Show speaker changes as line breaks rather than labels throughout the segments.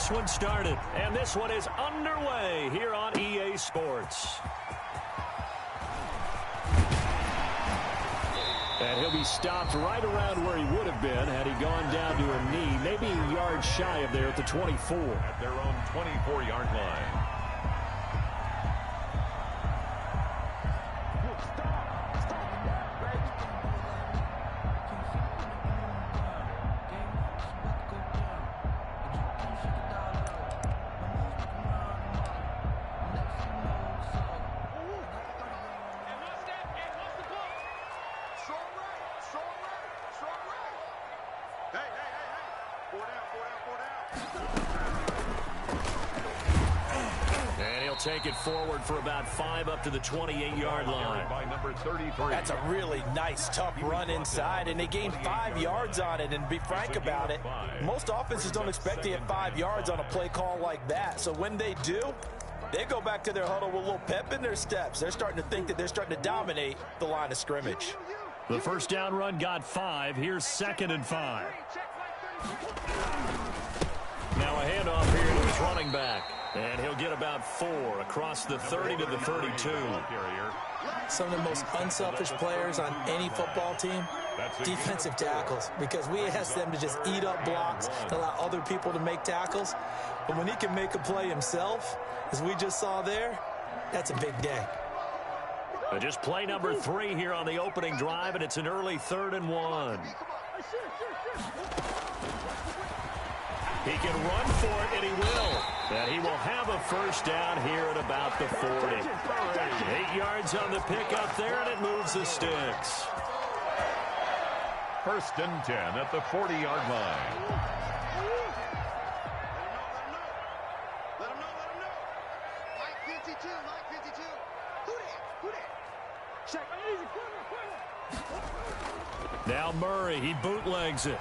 this one started, and this one is underway here on EA Sports. And he'll be stopped right around where he would have been had he gone down to a knee, maybe a yard shy of there at the 24.
At their own 24-yard line.
Take it forward for about 5 up to the 28-yard line.
By number 33.
That's a really nice, tough run inside, and they gained 5 yards on it. And to be frank about it, most offenses don't expect to get 5 yards on a play call like that. So when they do, they go back to their huddle with a little pep in their steps. They're starting to think that they're starting to dominate the line of scrimmage.
The first down run got 5. Here's 2nd and 5. Now a handoff here to his running back. And he'll get about 4 across the 30 to the 32.
Some of the most unselfish players on any football team, defensive tackles, because we ask them to just eat up blocks and allow other people to make tackles. But when he can make a play himself, as we just saw there, that's a big day.
Just play number 3 here on the opening drive, and it's an early 3rd and 1. He can run for it, and he will. And he will have a first down here at about the 40. 8 yards on the pickup there, and it moves the sticks.
1st and 10 at the 40-yard line.
Let him know. Mike 52. Who that? Check.
Now Murray, he bootlegs it.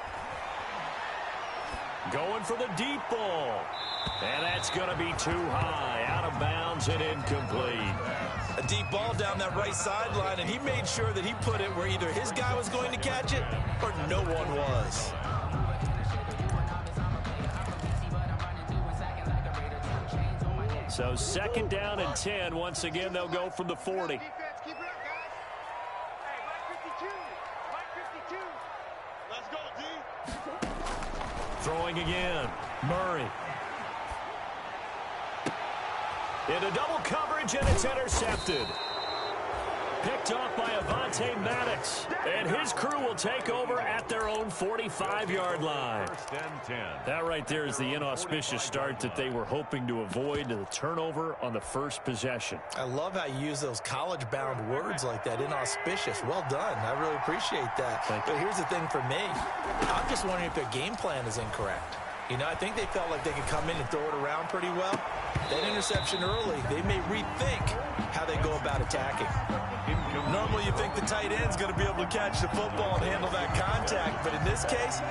Going for the deep ball. And that's going to be too high. Out of bounds and incomplete.
A deep ball down that right sideline, and he made sure that he put it where either his guy was going to catch it or no one was.
So 2nd down and 10. Once again, they'll go from the 40. Throwing again. Murray. Into double coverage, and it's intercepted. Picked off by Avonte Maddox. And his crew will take over at their own 45-yard line.
1st and 10.
That right there is the inauspicious start that they were hoping to avoid, the turnover on the first possession.
I love how you use those college-bound words like that, inauspicious. Well done. I really appreciate that. But here's the thing for me. I'm just wondering if their game plan is incorrect. You know, I think they felt like they could come in and throw it around pretty well. That interception early, they may rethink how they go about attacking.
Normally you think the tight end's going to be able to catch the football and handle that contact, but in this case,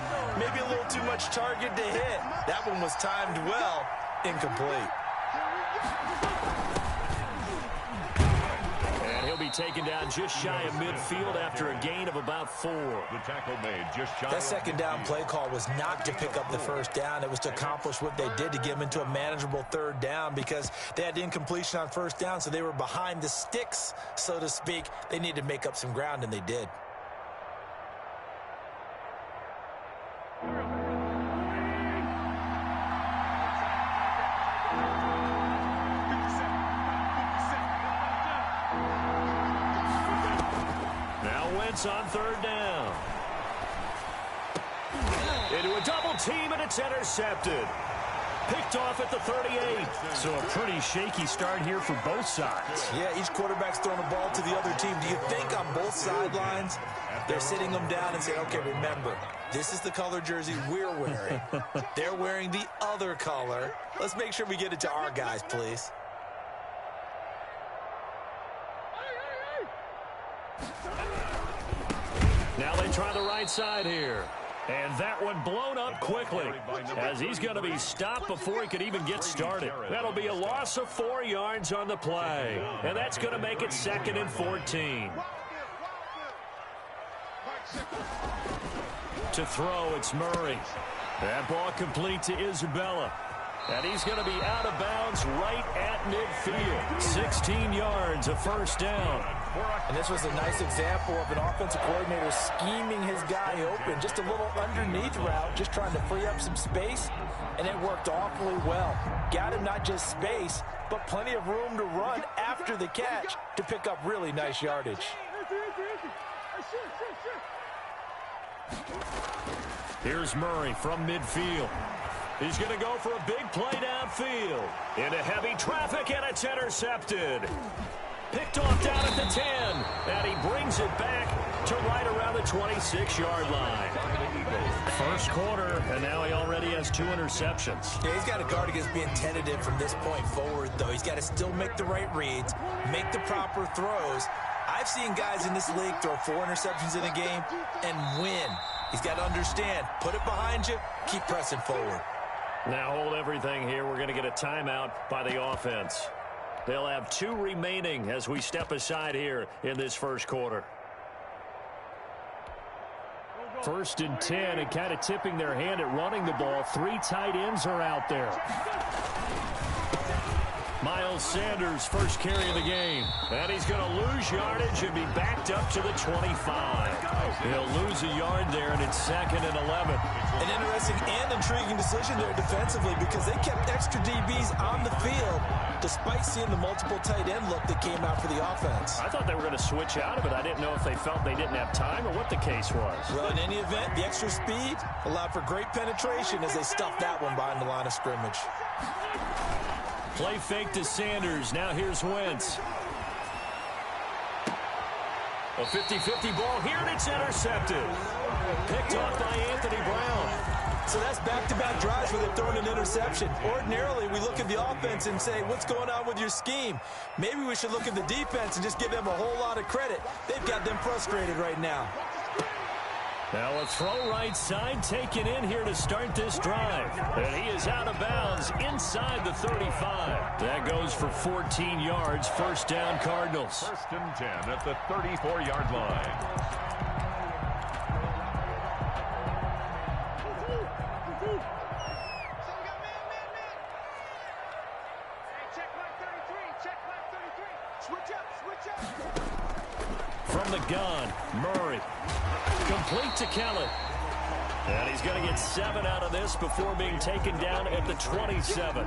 maybe a little too much target to hit. That one was timed well, incomplete.
And he'll be taken down just shy of midfield after a gain of about 4.
The tackle made just shy.
That 2nd down play call was not to pick up the first down. It was to accomplish what they did to get them into a manageable 3rd down because they had incompletion on 1st down, so they were behind the sticks, so to speak. They needed to make up some ground, and they did.
On 3rd down. Into a double team, and it's intercepted. Picked off at the 38. So a pretty shaky start here for both sides.
Yeah, each quarterback's throwing the ball to the other team. Do you think on both sidelines they're sitting them down and saying, okay, remember, this is the color jersey we're wearing. They're wearing the other color. Let's make sure we get it to our guys, please.
Now they try the right side here. And that one blown up quickly as he's going to be stopped before he could even get started. That'll be a loss of 4 yards on the play. And that's going to make it 2nd and 14. To throw, it's Murray. That ball complete to Isabella. And he's going to be out of bounds right at midfield. 16 yards, a first down.
And this was a nice example of an offensive coordinator scheming his guy open. Just a little underneath route, just trying to free up some space, and it worked awfully well. Got him not just space, but plenty of room to run after the catch to pick up really nice yardage.
Here's Murray from midfield. He's going to go for a big play downfield. Into heavy traffic, and it's intercepted. Picked off down at the 10, and he brings it back to right around the 26-yard line. First quarter, and now he already has 2 interceptions.
Yeah, he's got to guard against being tentative from this point forward, though. He's got to still make the right reads, make the proper throws. I've seen guys in this league throw 4 interceptions in a game and win. He's got to understand, put it behind you, keep pressing forward.
Now hold everything here. We're going to get a timeout by the offense. They'll have 2 remaining as we step aside here in this first quarter. First and 10, and kind of tipping their hand at running the ball. 3 tight ends are out there. Miles Sanders, first carry of the game. And he's going to lose yardage and be backed up to the 25. He'll lose a yard there, and it's 2nd and 11.
An interesting and intriguing decision there defensively because they kept extra DBs on the field despite seeing the multiple tight end look that came out for the offense.
I thought they were going to switch out of it. I didn't know if they felt they didn't have time or what the case was.
Well, in any event, the extra speed allowed for great penetration as they stuffed that one behind the line of scrimmage.
Play fake to Sanders. Now here's Wentz. A 50-50 ball here, and it's intercepted. Picked off by Anthony Brown.
So that's back-to-back drives where they've thrown an interception. Ordinarily, we look at the offense and say, what's going on with your scheme? Maybe we should look at the defense and just give them a whole lot of credit. They've got them frustrated right now.
Now a throw right side taken in here to start this drive. And he is out of bounds inside the 35. That goes for 14 yards. First down, Cardinals.
First and 10 at the 34-yard line.
From the gun, Murray. Complete to Kelly. And he's going to get 7 out of this before being taken down at the 27.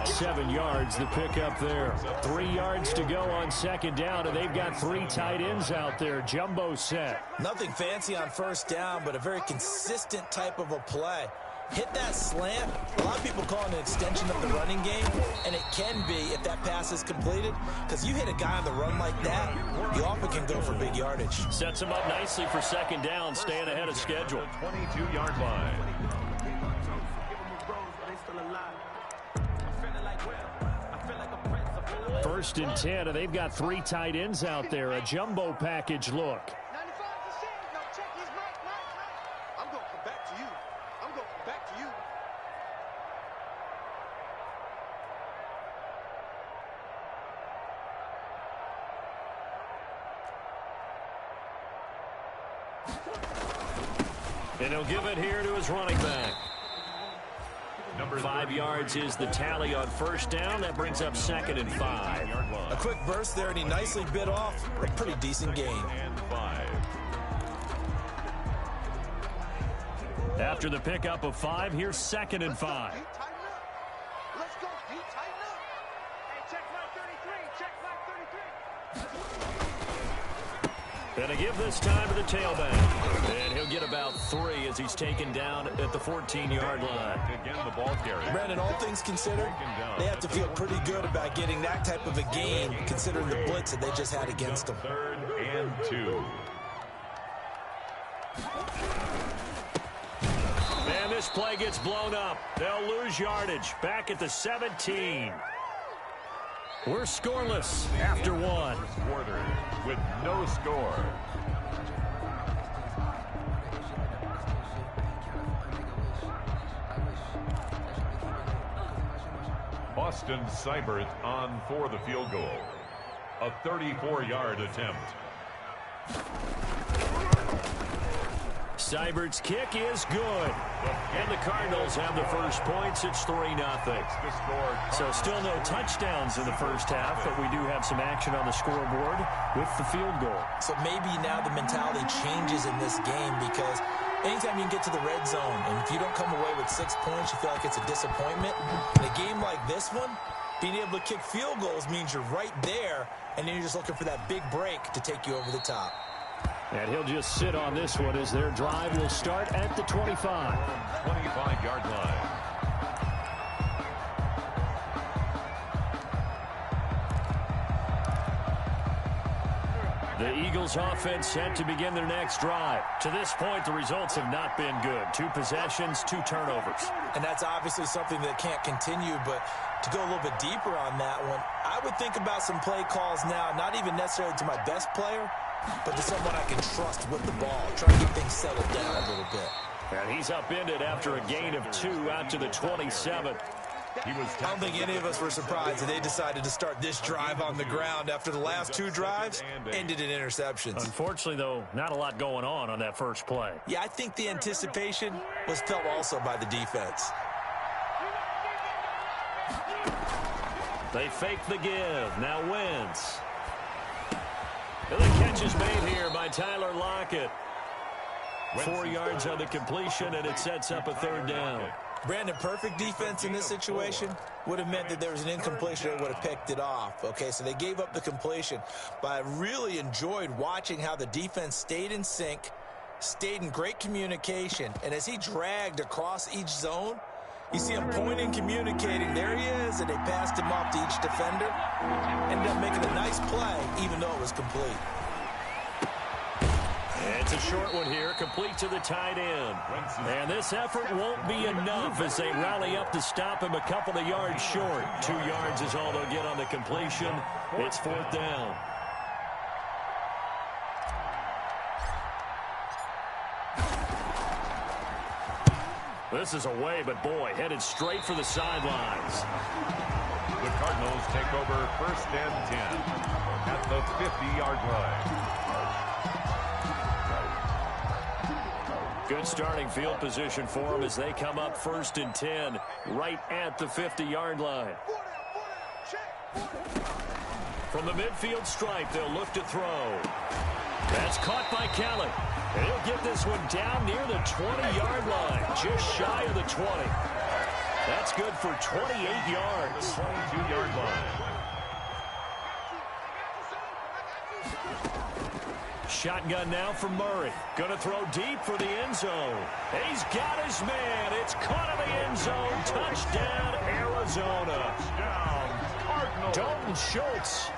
7 yards, the pickup there. 3 yards to go on second down, and they've got 3 tight ends out there. Jumbo set.
Nothing fancy on first down, but a very consistent type of a play. Hit that slant. A lot of people call it an extension of the running game, and it can be if that pass is completed, because you hit a guy on the run like that, you often can go for big yardage.
Sets him up nicely for second down, staying ahead of schedule.
22-yard line.
First and 10, and they've got 3 tight ends out there. A jumbo package look. And he'll give it here to his running back. 5 yards is the tally on first down. That brings up 2nd and 5.
A quick burst there, and he nicely bit off a pretty decent gain.
And 5.
After the pickup of 5, here's 2nd and 5.
Let's go, D, tighten up. Hey, check flag 33, check flag 33.
And a give this time to the tailback. And he'll get about 3 as he's taken down at the 14-yard line.
Again, the ball carrier.
Brandon, all things considered, they have to feel pretty good about getting that type of a gain, considering the blitz that they just had against them.
3rd and 2.
And this play gets blown up. They'll lose yardage. Back at the 17. We're scoreless after 1.
Quarter with no score. Austin Seibert on for the field goal. A 34-yard attempt.
Seibert's kick is good. And the Cardinals have the first points. It's 3-0. So still no touchdowns in the first half, but we do have some action on the scoreboard with the field goal. So
maybe now the mentality changes in this game because anytime you can get to the red zone, and if you don't come away with 6 points, you feel like it's a disappointment. In a game like this one, being able to kick field goals means you're right there, and then you're just looking for that big break to take you over the top.
And he'll just sit on this one as their drive will start at the 25.
25-yard line.
The Eagles offense set to begin their next drive. To this point, the results have not been good. 2 possessions, 2 turnovers.
And that's obviously something that can't continue, but to go a little bit deeper on that one, I would think about some play calls now, not even necessarily to my best player, but to someone I can trust with the ball, trying to get things settled down a little bit.
And he's upended after a gain of 2 out to the 27.
I don't think any of us were surprised that they decided to start this drive on the ground after the last 2 drives ended in interceptions.
Unfortunately, though, not a lot going on that first play.
Yeah, I think the anticipation was felt also by the defense.
They fake the give. Now Wentz. And the catch is made here by Tyler Lockett. 4 yards on the completion, and it sets up a 3rd down.
Brandon, perfect defense in this situation would have meant that there was an incompletion that would have picked it off. Okay, so they gave up the completion, but I really enjoyed watching how the defense stayed in sync, stayed in great communication, and as he dragged across each zone, you see him pointing, communicating. There he is, and they passed him off to each defender. Ended up making a nice play, even though it was complete.
It's a short one here, complete to the tight end. And this effort won't be enough as they rally up to stop him a couple of yards short. 2 yards is all they'll get on the completion. It's 4th down. This is away, but boy, headed straight for the sidelines.
The Cardinals take over 1st and 10 at the 50-yard line.
Good starting field position for them as they come up 1st and 10 right at the 50-yard line. From the midfield stripe, they'll look to throw. That's caught by Kelly. And he'll get this one down near the 20-yard line, just shy of the 20. That's good for 28 yards.
22-yard line.
Shotgun now from Murray. Going to throw deep for the end zone. He's got his man. It's caught in the end zone. Touchdown, Arizona. Dalton Schultz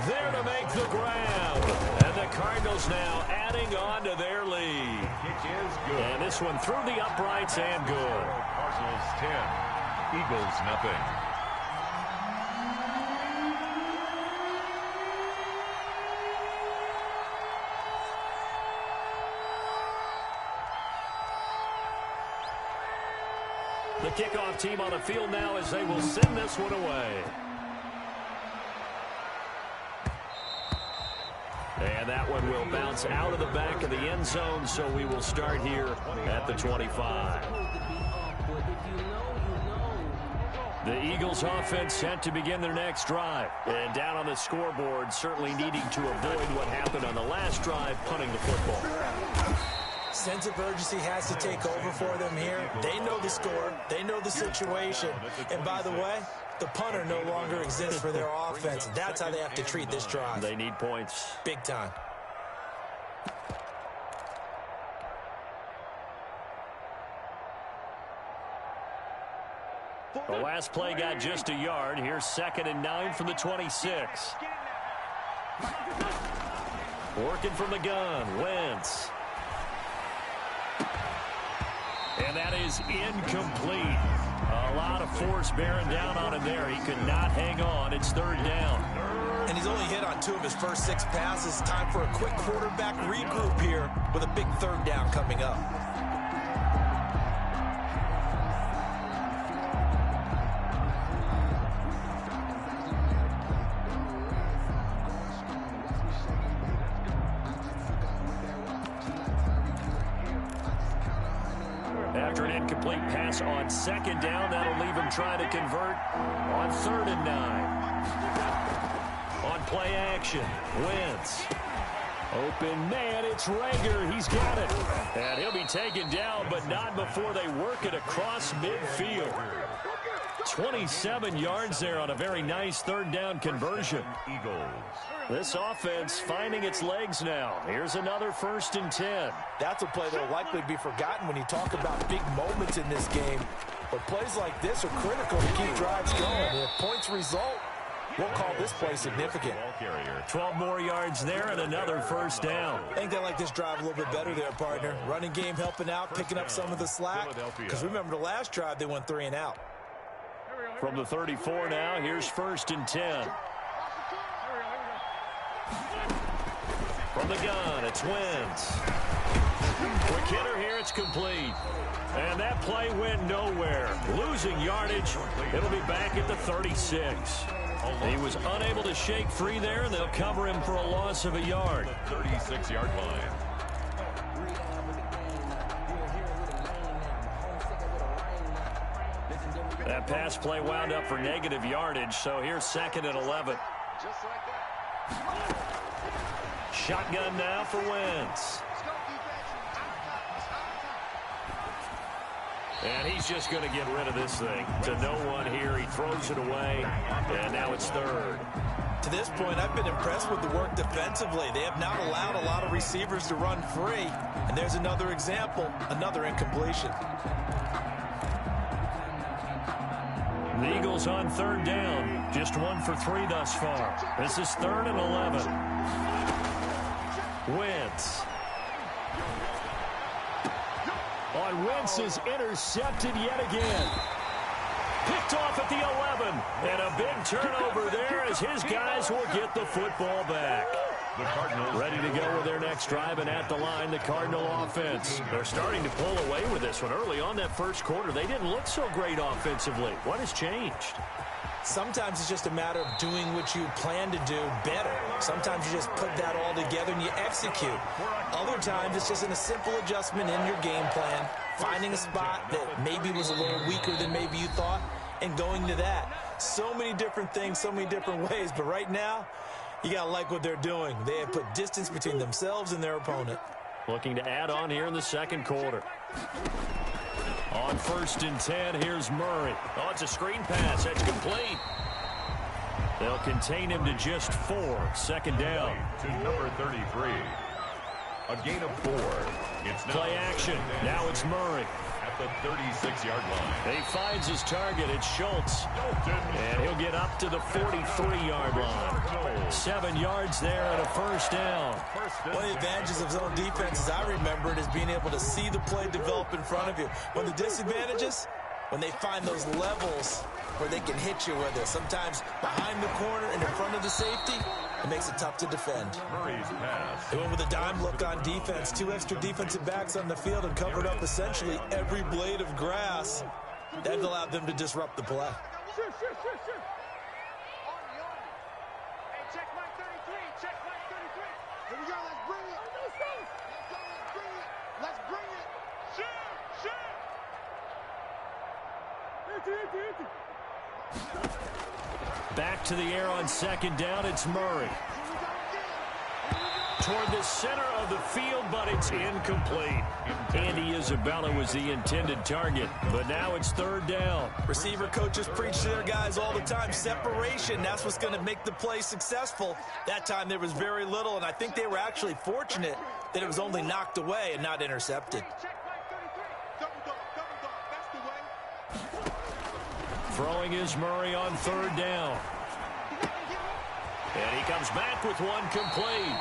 there to make the grab. And the Cardinals now adding on to their lead. And this one through the uprights and good.
Cardinals 10, Eagles nothing.
The kickoff team on the field now as they will send this one away. And that one will bounce out of the back of the end zone, so we will start here at the 25. The Eagles offense set to begin their next drive. And down on the scoreboard, certainly needing to avoid what happened on the last drive, punting the football.
Sense of urgency has to take over for them here. They know the score. They know the situation. And by the way, the punter no longer exists for their offense. That's how they have to treat this drive.
They need points.
Big time.
The last play got just a yard. Here's 2nd and 9 from the 26. Working from the gun, Wentz. And that is incomplete. A lot of force bearing down on him there. He could not hang on. It's 3rd down.
And he's only hit on 2 of his first 6 passes. Time for a quick quarterback regroup here with a big 3rd down coming up.
After an incomplete pass on 2nd down, that'll leave him trying to convert on 3rd and 9. On play action, Wentz. Open man, it's Rager. He's got it. And he'll be taken down, but not before they work it across midfield. 27 yards there on a very nice 3rd down conversion.
Eagles.
This offense finding its legs now. Here's another 1st and 10.
That's a play that will likely be forgotten when you talk about big moments in this game. But plays like this are critical to keep drives going. If points result, we'll call this play significant.
12 more yards there and another 1st down.
I think they like this drive a little bit better there, partner. Running game helping out, picking up some of the slack. Because remember the last drive, they went 3 and out.
From the 34 now, here's 1st and 10. From the gun, it's Wentz. Quick hitter here, it's complete. And that play went nowhere. Losing yardage, it'll be back at the 36. He was unable to shake free there, and they'll cover him for a loss of a yard.
36-yard line.
That pass play wound up for negative yardage, so here's 2nd and 11.
Just like that.
Shotgun now for Wentz.
Let's go, defense.
And he's just going to get rid of this thing. To no one here, he throws it away, and now it's 3rd.
To this point, I've been impressed with the work defensively. They have not allowed a lot of receivers to run free. And there's another example, another incompletion.
The Eagles on 3rd down. Just 1 for 3 thus far. This is 3rd and 11. Wentz. On Wentz is intercepted yet again. Picked off at the 11. And a big turnover there as his guys will get the football back.
The Cardinals
Ready to go with their next drive, and at the line, the Cardinal offense. They're starting to pull away with this one. Early on that 1st quarter, they didn't look so great offensively. What has changed?
Sometimes it's just a matter of doing what you plan to do better. Sometimes you just put that all together and you execute. Other times it's just a simple adjustment in your game plan, finding a spot that maybe was a little weaker than maybe you thought, and going to that. So many different things, so many different ways, but right now, you got to like what they're doing. They have put distance between themselves and their opponent.
Looking to add on here in the 2nd quarter. On 1st and 10, here's Murray. Oh, it's a screen pass. That's complete. They'll contain him to just 4. 2nd down.
to number 33. A gain of 4. It's now
Play action. Now it's Murray.
at the 36-yard line.
He finds his target. It's Schultz. And he'll get up to the 43-yard line. 7 yards there and a 1st down.
One of the advantages of zone defense, as I remember it, is being able to see the play develop in front of you. One of the disadvantages, when they find those levels where they can hit you with it. Sometimes behind the corner and in front of the safety, it makes it tough to defend.
Murray's pass.
They went with a dime look on defense. 2 extra defensive backs on the field and covered up essentially every blade of grass. That allowed them to disrupt the play.
Hey, check mark 33. Check mark 33. Here we go. Let's bring it. Let's go. Let's bring it. Let's bring it. Shoot.
Back to the air on 2nd down. It's Murray. Toward the center of the field, but it's incomplete. Andy Isabella was the intended target, but now it's 3rd down.
Receiver coaches preach to their guys all the time. Separation, that's what's going to make the play successful. That time there was very little, and I think they were actually fortunate that it was only knocked away and not intercepted.
Check mark 33. Double dog. That's the way.
Throwing is Murray on 3rd down. And he comes back with one complete.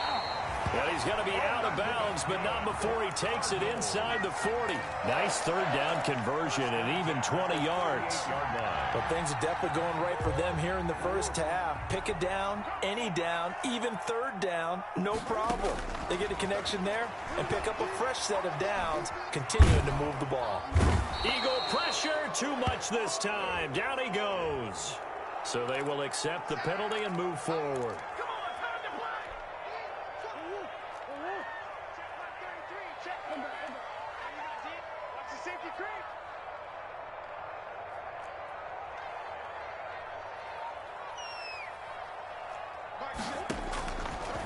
And he's going to be out of bounds, but not before he takes it inside the 40. Nice 3rd down conversion and even 20 yards.
But things are definitely going right for them here in the first half. Pick a down, any down, even 3rd down, no problem. They get a connection there and pick up a fresh set of downs, continuing to move the ball.
Eagle pressure, too much this time. Down he goes. So they will accept the penalty and move forward.
Check mark 33. Check. Watch the safety crew.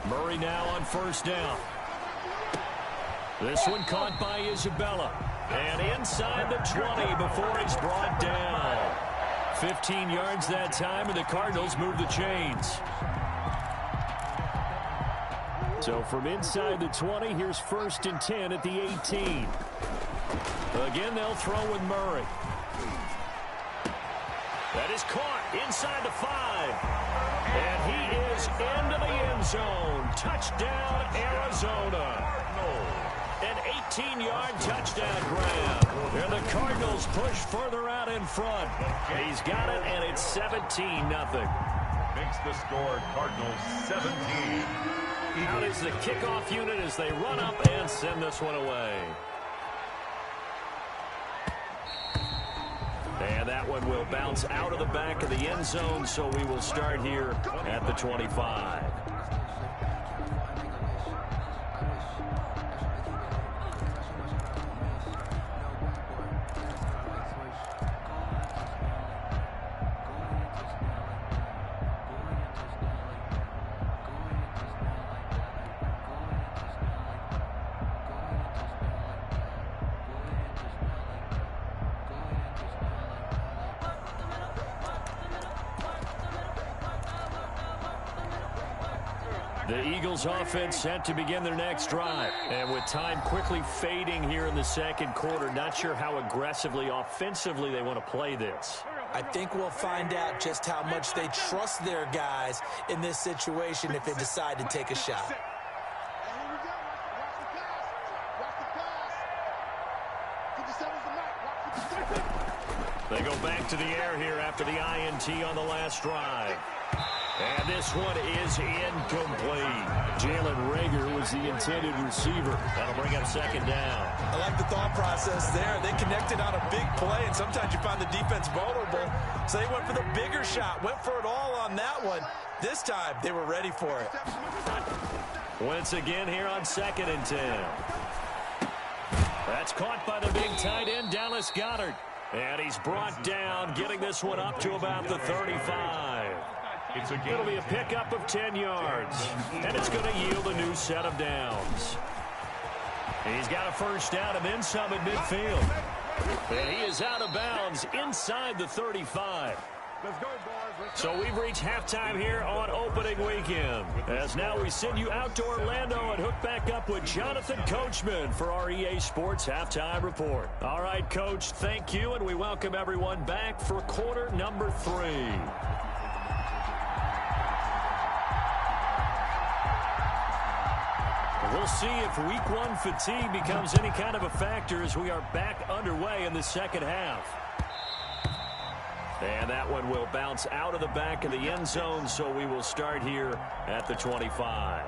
Murray now on first down. This one caught by Isabella. And inside the 20 before he's brought down. 15 yards that time, and the Cardinals move the chains. So from inside the 20, here's 1st and 10 at the 18. Again, they'll throw with Murray. That is caught inside the 5. And he is into the end zone. Touchdown, Arizona. An 18-yard touchdown grab. And the Cardinals push further out in front. He's got it, and it's 17-0.
Makes the score Cardinals 17.
Out is the kickoff unit as they run up and send this one away. And that one will bounce out of the back of the end zone, so we will start here at the 25. The Eagles offense set to begin their next drive. And with time quickly fading here in the second quarter, not sure how aggressively, offensively they want to play this.
I think we'll find out just how much they trust their guys in this situation if they decide to take a shot.
They go back to the air here after the INT on the last drive. And this one is incomplete. Jalen Reagor was the intended receiver. That'll bring up second down.
I like the thought process there. They connected on a big play, and sometimes you find the defense vulnerable. So they went for the bigger shot, went for it all on that one. This time, they were ready for it.
Once again here on 2nd and 10. That's caught by the big tight end, Dallas Goedert. And he's brought down, getting this one up to about the 35. It'll be a pickup of 10 yards, and it's going to yield a new set of downs. He's got a first down and then some at midfield. And he is out of bounds inside the 35. So we've reached halftime here on opening weekend. As now we send you out to Orlando and hook back up with Jonathan Coachman for our EA Sports Halftime Report. All right, Coach, thank you, and we welcome everyone back for quarter number 3. We'll see if week 1 fatigue becomes any kind of a factor as we are back underway in the second half. And that one will bounce out of the back of the end zone, so we will start here at the 25.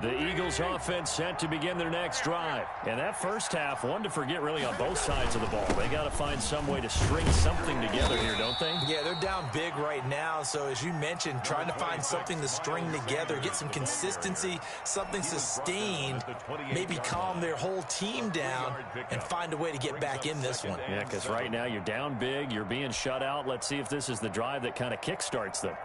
The Eagles offense set to begin their next drive. And that first half, one to forget really on both sides of the ball. They got to find some way to string something together here, don't they?
Yeah, they're down big right now. So as you mentioned, trying to find something to string together, get some consistency, something sustained, maybe calm their whole team down and find a way to get back in this one.
Yeah, because right now you're down big, you're being shut out. Let's see if this is the drive that kind of kickstarts them.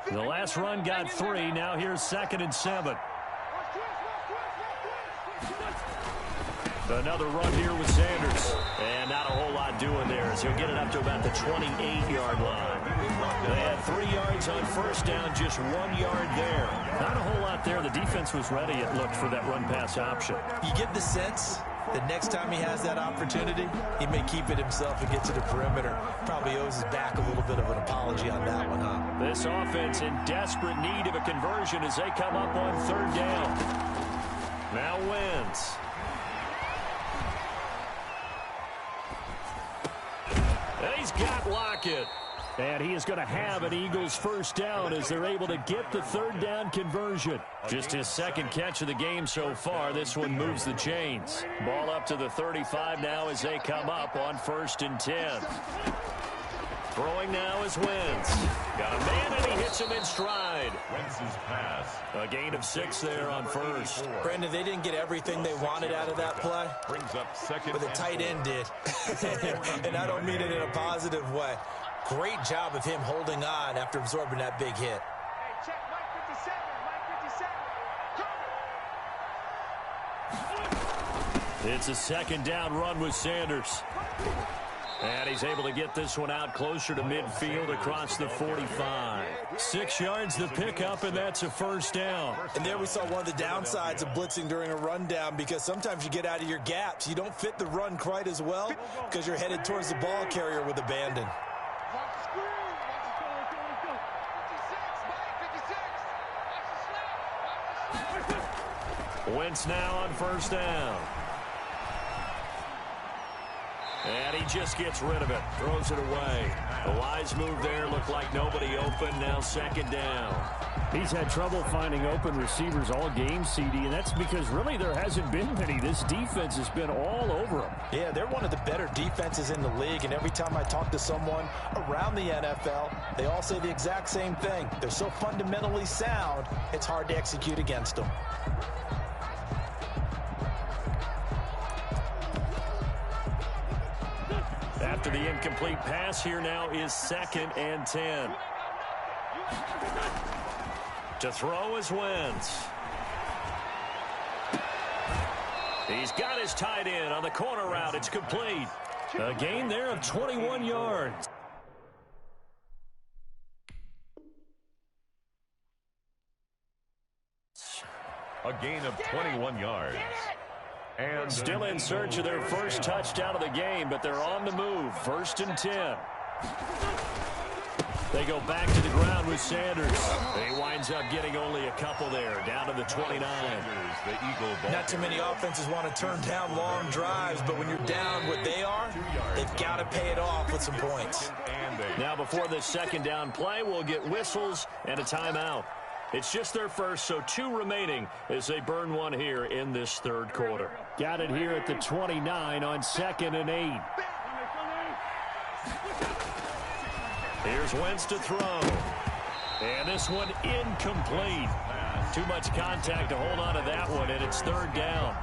The last run got 3. Now here's 2nd and 7. Another run here with Sanders. And not a whole lot doing there as he'll get it up to about the 28-yard line. They had 3 yards on first down, just 1 yard there. Not a whole lot there. The defense was ready, it looked, for that run-pass option.
You get the sense that next time he has that opportunity, he may keep it himself and get to the perimeter. Probably owes his back a little bit of an apology on that one, huh?
This offense in desperate need of a conversion as they come up on 3rd down. Now Wentz. He's got Lockett. And he is going to have an Eagles first down as they're able to get the 3rd down conversion. Just his 2nd catch of the game so far. This one moves the chains. Ball up to the 35 now as they come up on 1st and 10. Throwing now is Wentz. Got a man and he hits him in stride. inside.
Wentz's pass.
A gain of 6 there on first.
Brandon, they didn't get everything they wanted out of that play,
Brings up second.
but the tight end did. And I don't mean it in a positive way. Great job of him holding on after absorbing that big hit.
Hey, check Mike 57. Mike 57.
It's a second down run with Sanders. And he's able to get this one out closer to midfield across the 45. 6 yards the pickup, and that's a first down.
And there we saw one of the downsides of blitzing during a rundown, because sometimes you get out of your gaps. You don't fit the run quite as well because you're headed towards the ball carrier with abandon.
Watch the screen. Watch the 56, Mike 56. Watch the snap.
Wentz now on first down. And he just gets rid of it. Throws it away. A wise move there. Looked like nobody open. Now second down. He's had trouble finding open receivers all game, CD, and that's because really there hasn't been many. This defense has been all over him.
Yeah, they're one of the better defenses in the league, and every time I talk to someone around the NFL, they all say the exact same thing. They're so fundamentally sound, it's hard to execute against them.
After the incomplete pass, here now is 2nd and 10. To throw is Wentz. He's got his tight end on the corner route. It's complete. A gain there of 21 yards.
A gain of 21 yards. And
Still in search of their first touchdown of the game, but they're on the move. 1st and 10. They go back to the ground with Sanders. He winds up getting only a couple there, down to the 29.
Not too many offenses want to turn down long drives, but when you're down what they are, they've got to pay it off with some points.
Now before this second down play, we'll get whistles and a timeout. It's just their first, so 2 remaining as they burn one here in this third quarter. Got it here at the 29 on 2nd and 8. Here's Wentz to throw. And this one incomplete. Too much contact to hold on to that one, and it's 3rd down.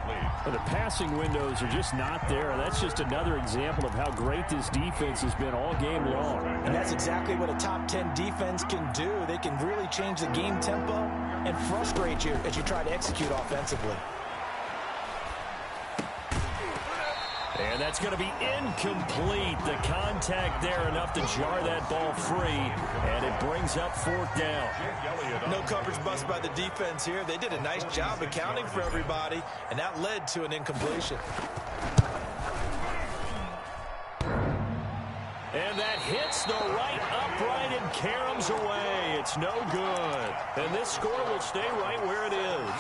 Well, the passing windows are just not there. That's just another example of how great this defense has been all game long.
And that's exactly what a top 10 defense can do. They can really change the game tempo and frustrate you as you try to execute offensively.
And that's going to be incomplete. The contact there enough to jar that ball free, and it brings up 4th down.
No coverage bust by the defense here. They did a nice job accounting for everybody, and that led to an incompletion.
And that hits the right upright and caroms away. It's no good. And this score will stay right where it is.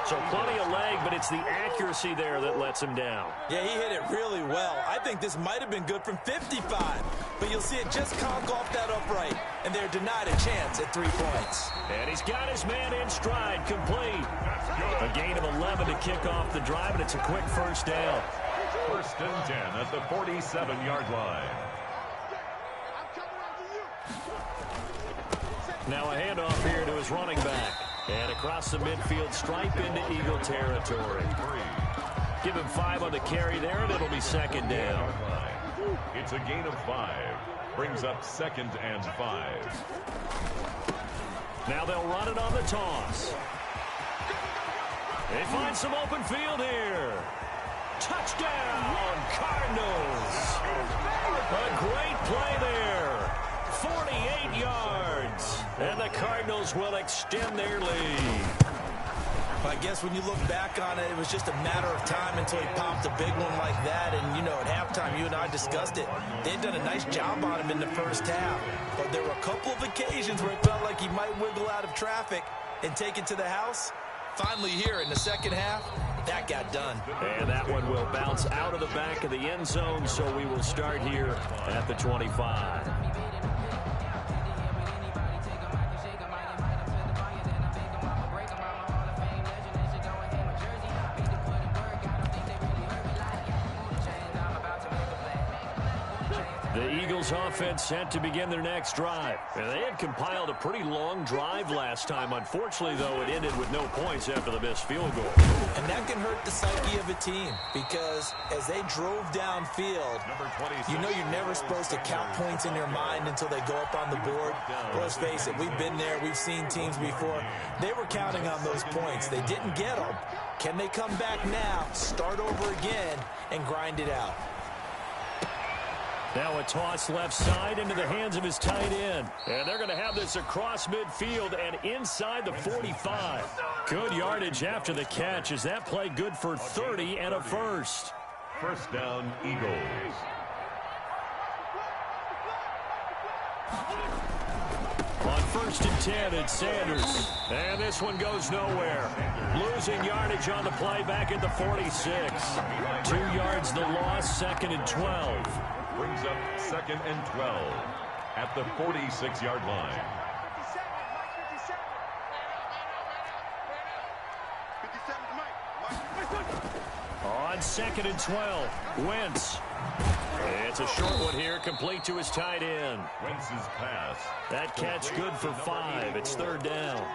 So plenty of leg, but it's the accuracy there that lets him down.
Yeah, he hit it really well. I think this might have been good from 55. But you'll see it just conk off that upright. And they're denied a chance at 3 points.
And he's got his man in stride, complete. A gain of 11 to kick off the drive, and it's a quick first down.
1st and 10 at the 47-yard line.
Now a handoff here to his running back. And across the midfield stripe into Eagle territory. Give him 5 on the carry there, and it'll be 2nd down.
It's a gain of 5. Brings up 2nd and 5.
Now they'll run it on the toss. They find some open field here. Touchdown, Cardinals. A great play there. 48 yards. And the Cardinals will extend their lead.
I guess when you look back on it, it was just a matter of time until he popped a big one like that. And, you know, at halftime, you and I discussed it. They'd done a nice job on him in the first half. But there were a couple of occasions where it felt like he might wiggle out of traffic and take it to the house. Finally here in the second half, that got done.
And that one will bounce out of the back of the end zone, so we will start here at the 25. The Eagles offense set to begin their next drive. And they had compiled a pretty long drive last time. Unfortunately, though, it ended with no points after the missed field goal.
And that can hurt the psyche of a team because as they drove downfield, you know you're never supposed to count points in your mind until they go up on the board. Well, let's face it, we've been there. We've seen teams before. They were counting on those points. They didn't get them. Can they come back now, start over again, and grind it out?
Now a toss left side into the hands of his tight end. And they're going to have this across midfield and inside the 45. Good yardage after the catch. Is that play good for 30 and a first?
First down, Eagles.
On 1st and 10, it's Sanders. And this one goes nowhere. Losing yardage on the play back at the 46. 2 yards the loss, 2nd and 12.
Brings up 2nd and 12 at the 46-yard line.
57,
On 2nd and 12, Wentz. It's a short one here, complete to his tight end.
Wentz's pass.
That catch good for 5. It's 3rd down.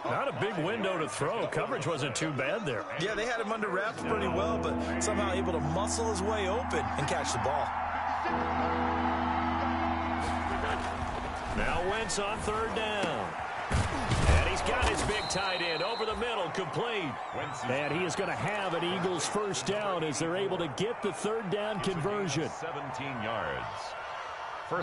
Not a big window to throw. Coverage wasn't too bad there.
Yeah, they had him under wraps pretty well, but somehow able to muscle his way open and catch the ball.
Now Wentz on 3rd down. And he's got his big tight end over the middle, complete. And he is going to have an Eagles first down as they're able to get the 3rd down conversion.
17 yards.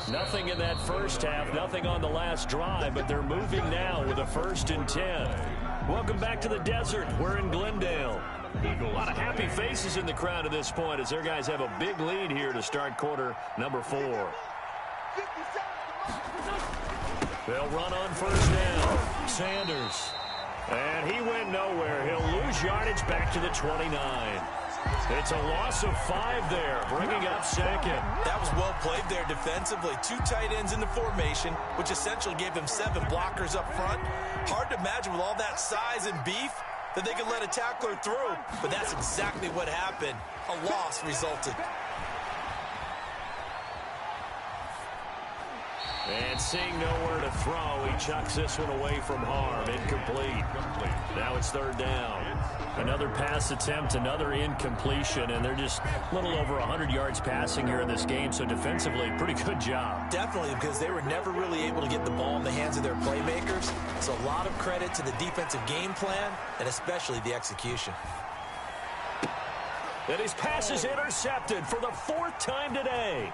Nothing in that first half, nothing on the last drive, but they're moving now with a 1st and 10. Welcome back to the desert. We're in Glendale. A lot of happy faces in the crowd at this point as their guys have a big lead here to start quarter number 4. They'll run on 1st down. Sanders. And he went nowhere. He'll lose yardage back to the 29. It's a loss of 5 there, bringing up 2nd.
That was well played there defensively. 2 tight ends in the formation, which essentially gave them 7 blockers up front. Hard to imagine with all that size and beef that they could let a tackler through, but that's exactly what happened. A loss resulted.
And seeing nowhere to throw, he chucks this one away from harm. Incomplete. Now it's 3rd down. Another pass attempt, another incompletion, and they're just a little over 100 yards passing here in this game, so defensively, pretty good job.
Definitely, because they were never really able to get the ball in the hands of their playmakers. So a lot of credit to the defensive game plan, and especially the execution.
And his pass is intercepted for the 4th time today.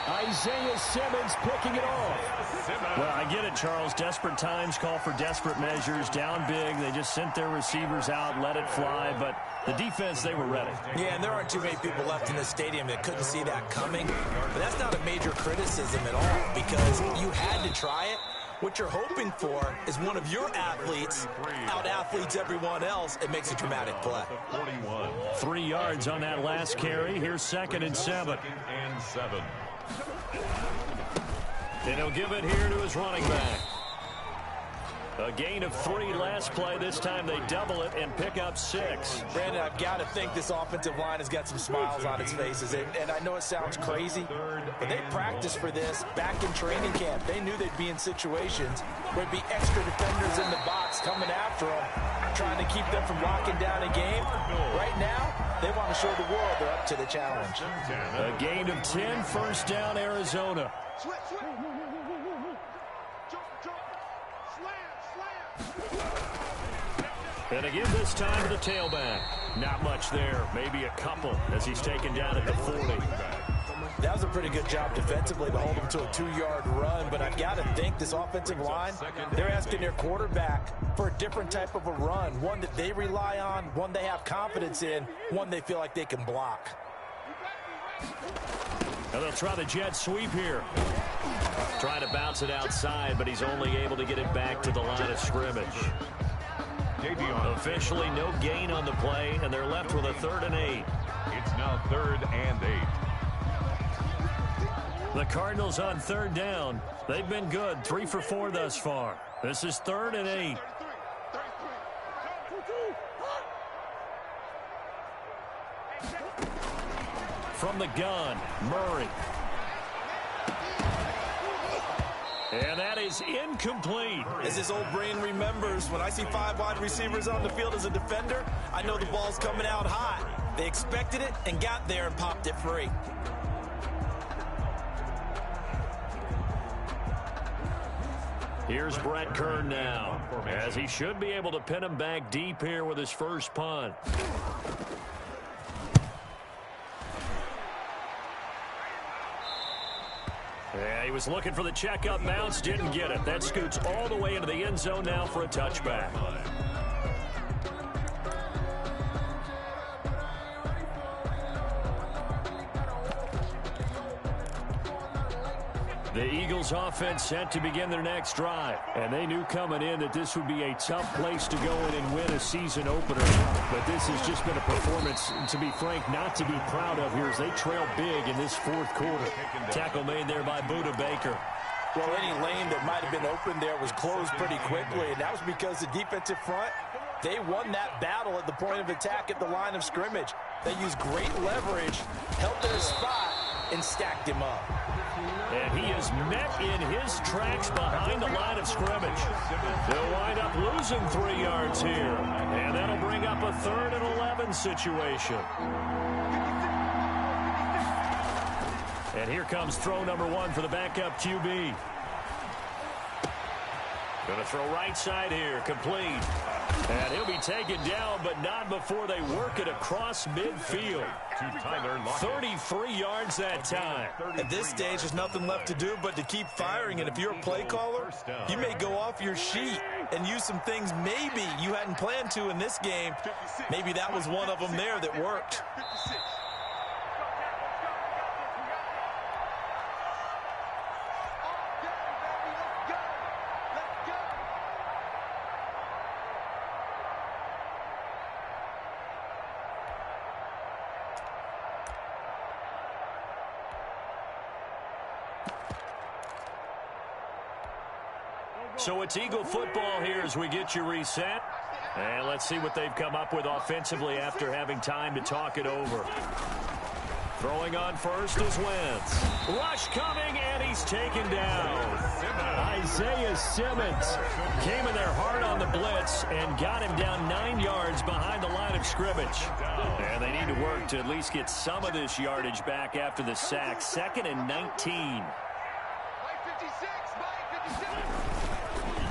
Isaiah Simmons picking it off. Well, I get it, Charles. Desperate times call for desperate measures. Down big, they just sent their receivers out, let it fly. But the defense, they were ready.
Yeah, and there aren't too many people left in the stadium that couldn't see that coming. But that's not a major criticism at all because you had to try it. What you're hoping for is one of your athletes out-athletes everyone else and makes a dramatic play.
3 yards on that last carry. Here's 2nd and 7. And he'll give it here to his running back. A gain of 3 last play. This time they double it and pick up 6.
Brandon, I've got to think this offensive line has got some smiles on its faces. And I know it sounds crazy, but they practiced for this back in training camp. They knew they'd be in situations where there'd be extra defenders in the box coming after them, trying to keep them from locking down a game. Right now, they want to show the world they're up to the challenge.
A gain of 10, 1st down, Arizona. And again this time to the tailback. Not much there, maybe a couple as he's taken down at the 40.
That was a pretty good job defensively to hold him to a 2-yard run, but I've got to think this offensive line, they're asking their quarterback for a different type of a run, one that they rely on, one they have confidence in, one they feel like they can block.
Now they'll try the jet sweep here. Trying to bounce it outside, but he's only able to get it back to the line of scrimmage. Officially no gain on the play, and they're left with a 3rd and 8.
It's now 3rd and 8.
The Cardinals on 3rd down. They've been good, 3 for 4 thus far. This is 3rd and 8. From the gun, Murray. And that is incomplete.
As his old brain remembers, when I see 5 wide receivers on the field as a defender, I know the ball's coming out hot. They expected it and got there and popped it free.
Here's Brett Kern now, as he should be able to pin him back deep here with his first punt. Yeah, he was looking for the checkup bounce, didn't get it. That scoots all the way into the end zone now for a touchback. The Eagles offense set to begin their next drive. And they knew coming in that this would be a tough place to go in and win a season opener. But this has just been a performance, to be frank, not to be proud of here as they trail big in this fourth quarter. Tackle made there by Budda Baker.
Well, any lane that might have been open there was closed pretty quickly, and that was because the defensive front, they won that battle at the point of attack at the line of scrimmage. They used great leverage, held their spot, and stacked him up.
And he is met in his tracks behind the line of scrimmage. They'll wind up losing 3 yards here. And that'll bring up a 3rd and 11 situation. And here comes throw number 1 for the backup QB. Going to throw right side here, complete. And he'll be taken down, but not before they work it across midfield. 33 yards that time.
At this stage, there's nothing left to do but to keep firing. And if you're a play caller, you may go off your sheet and use some things maybe you hadn't planned to in this game. Maybe that was one of them there that worked.
So it's Eagle football here as we get you reset. And let's see what they've come up with offensively after having time to talk it over. Throwing on first is Wentz. Rush coming, and he's taken down. Isaiah Simmons came in there hard on the blitz and got him down 9 yards behind the line of scrimmage. And they need to work to at least get some of this yardage back after the sack. 2nd and 19.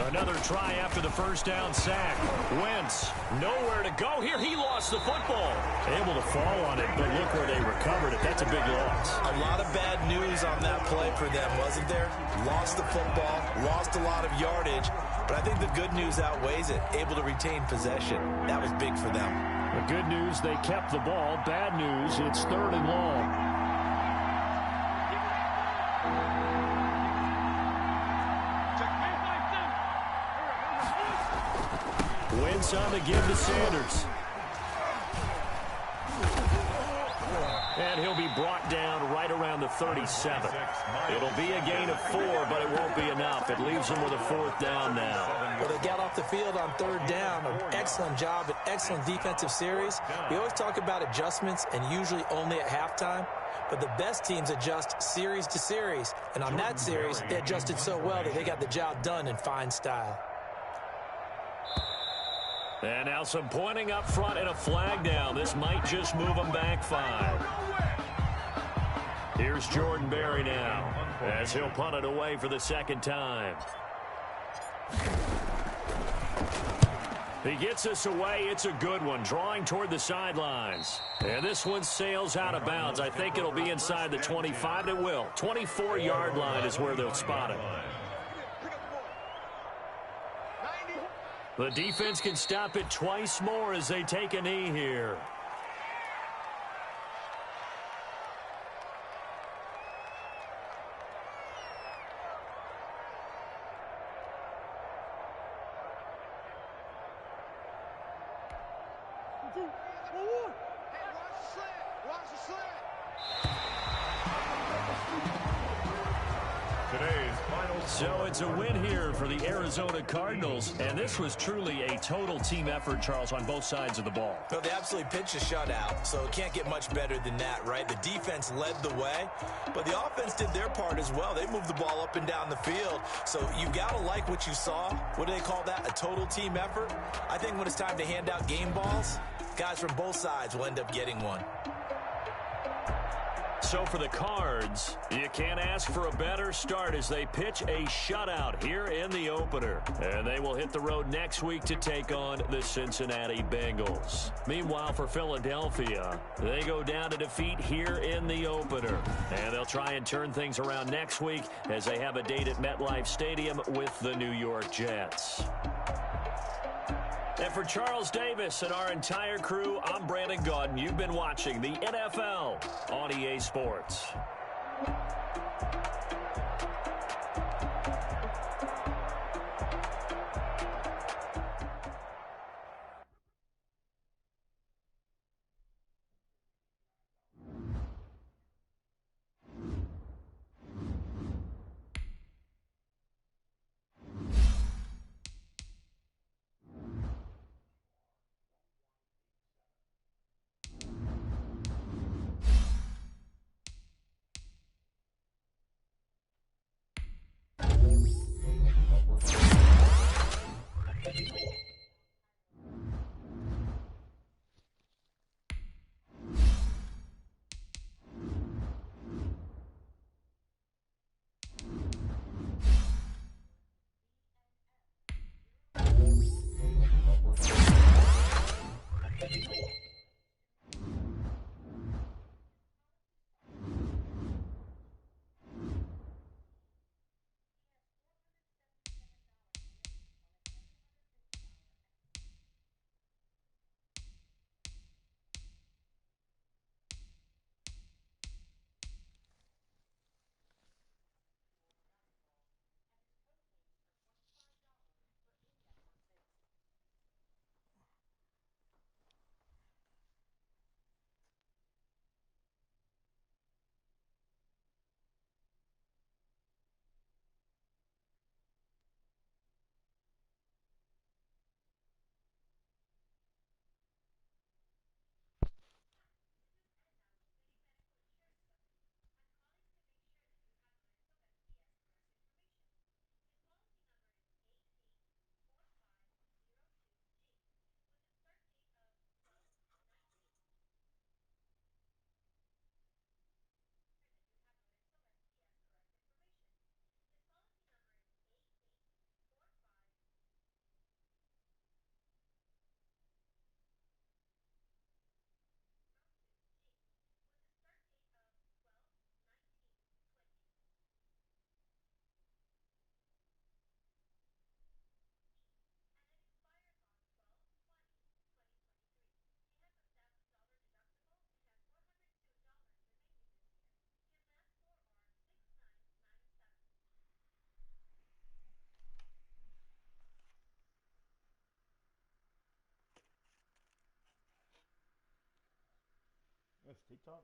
Another try after the first down sack. Wentz, nowhere to go here. He lost the football. Able to fall on it, but look where they recovered it. That's a big loss.
A lot of bad news on that play for them, wasn't there? Lost the football, lost a lot of yardage, but I think the good news outweighs it. Able to retain possession. That was big for them.
The good news, they kept the ball. Bad news, it's 3rd and long. Wentz on the give to Sanders. And he'll be brought down right around the 37. It'll be a gain of 4, but it won't be enough. It leaves them with a 4th down now.
Well, they got off the field on 3rd down. An excellent job, an excellent defensive series. We always talk about adjustments, and usually only at halftime. But the best teams adjust series to series. And on that series, they adjusted so well that they got the job done in fine style.
And now some pointing up front and a flag down. This might just move them back 5. Here's Jordan Berry now as he'll punt it away for the 2nd time. He gets us away. It's a good one, drawing toward the sidelines. And this one sails out of bounds. I think it'll be inside the 25. It will. 24-yard line is where they'll spot it. The defense can stop it twice more as they take a knee here.
Today's final
So it's a win here for the Arizona Cardinals, and this was truly a total team effort, Charles, on both sides of the ball.
Well, they absolutely pitched a shutout, so it can't get much better than that, right? The defense led the way, but the offense did their part as well. They moved the ball up and down the field, so you got to like what you saw. What do they call that? A total team effort? I think when it's time to hand out game balls, guys from both sides will end up getting one.
So for the Cards, you can't ask for a better start as they pitch a shutout here in the opener. And they will hit the road next week to take on the Cincinnati Bengals. Meanwhile, for Philadelphia, they go down to defeat here in the opener. And they'll try and turn things around next week as they have a date at MetLife Stadium with the New York Jets. And for Charles Davis and our entire crew, I'm Brandon Gaudin. You've been watching the NFL on EA Sports.
That's TikTok.